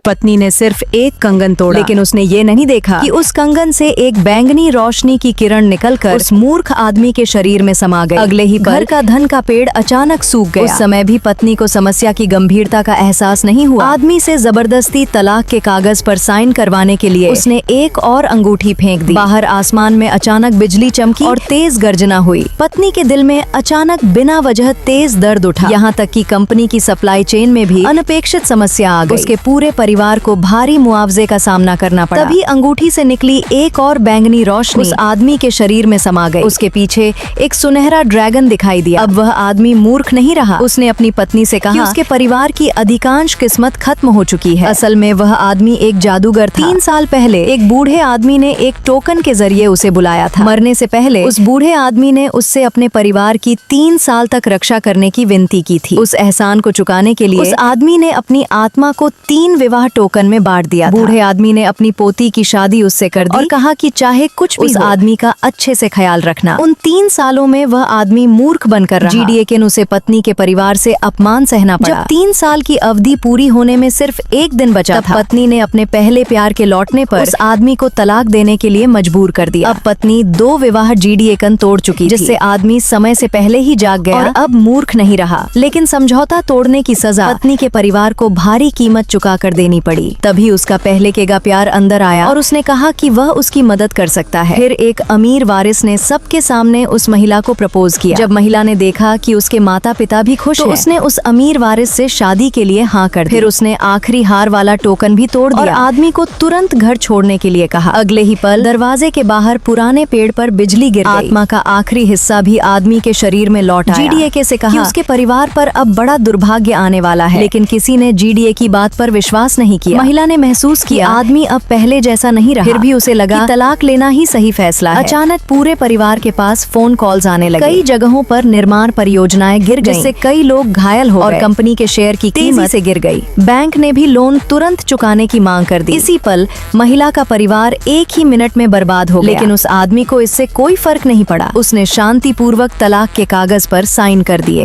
पत्नी ने सिर्फ एक कंगन तोड़ा, लेकिन उसने ये नहीं देखा कि उस कंगन से एक बैंगनी रोशनी की किरण निकलकर उस मूर्ख आदमी के शरीर में समा गई। अगले ही पल का धन का पेड़ अचानक सूख गया। उस समय भी पत्नी को समस्या की गंभीरता का एहसास नहीं हुआ। आदमी से जबरदस्ती तलाक के कागज पर साइन करवाने के लिए उसने एक और अंगूठी फेंक दी। बाहर आसमान में अचानक बिजली चमकी और तेज गर्जना हुई। पत्नी के दिल में अचानक बिना वजह तेज दर्द उठा। यहाँ तक कि कंपनी की सप्लाई चेन में भी अनपेक्षित समस्या आ गई। उसके पूरे परिवार को भारी मुआवजे का सामना करना पड़ा। तभी अंगूठी से निकली एक और बैंगनी रोशनी उस आदमी के शरीर में समा गई। उसके पीछे एक सुनहरा ड्रैगन दिखाई दिया। अब वह आदमी मूर्ख नहीं रहा। उसने अपनी पत्नी से कहा कि उसके परिवार की अधिकांश किस्मत खत्म हो चुकी है। असल में वह आदमी एक जादूगर था। 3 साल पहले एक बूढ़े आदमी ने एक टोकन के जरिए उसे बुलाया था। मरने से पहले उस बूढ़े आदमी ने उससे अपने परिवार की 3 साल तक रक्षा करने की विनती की थी। उस एहसान को चुकाने के लिए उस आदमी ने अपनी आत्मा को 3 विवाह टोकन में बांट दिया। बूढ़े आदमी ने अपनी पोती की शादी उससे कर दी और कहा कि चाहे कुछ भी उस आदमी का अच्छे से ख्याल रखना। उन 3 सालों में वह आदमी मूर्ख बनकर रहा। लेकिन उसे पत्नी के परिवार से अपमान सहना पड़ा। जब 3 साल की अवधि पूरी होने में सिर्फ 1 दिन बचा था, पत्नी ने अपने पहले प्यार के लौटने पर उस आदमी को तलाक देने के लिए मजबूर कर दिया। अब पत्नी 2 विवाह जीडीएकन तोड़ चुकी थी, जिससे आदमी समय से पहले ही जाग गया और अब मूर्ख नहीं रहा। लेकिन समझौता तोड़ने की सजा पत्नी के परिवार को भारी कीमत चुका कर देनी पड़ी। तभी उसका पहले केगा प्यार अंदर आया और उसने कहा कि वह उसकी मदद कर सकता है। फिर एक अमीर वारिस ने सबके सामने उस महिला को प्रपोज किया। जब महिला ने देखा कि उसके माता पिता भी खुश हैं, उसने उस अमीर वारिस से शादी के लिए हाँ कर दी। फिर उसने आखिरी हार वाला टोकन भी तोड़ दिया और आदमी को तुरंत घर छोड़ने के लिए कहा। अगले ही पल दरवाजे के बाहर पुराने पेड़ पर बिजली गिर गई। आत्मा का आखिरी हिस्सा भी आदमी के शरीर में लौट आया। जीडीए से कहा कि उसके परिवार पर अब बड़ा दुर्भाग्य आने वाला है, लेकिन किसी ने जीडीए की बात पर विश्वास नहीं किया। महिला ने महसूस किया आदमी अब पहले जैसा नहीं रहा। फिर भी उसे लगा कि तलाक लेना ही सही फैसला है। अचानक पूरे परिवार के पास फोन कॉल्स आने लगे। कई जगहों पर निर्माण परियोजनाएं गिर गईं, जिससे कई लोग घायल हो गए और कंपनी के शेयर की कीमत से गिर गई। बैंक ने भी लोन तुरंत चुकाने की मांग कर दी। इसी पल महिला का परिवार 1 ही मिनट में बर्बाद हो गया। लेकिन उस आदमी को इससे कोई फर्क नहीं पड़ा। उसने शांतिपूर्वक तलाक के कागज पर साइन कर दिए।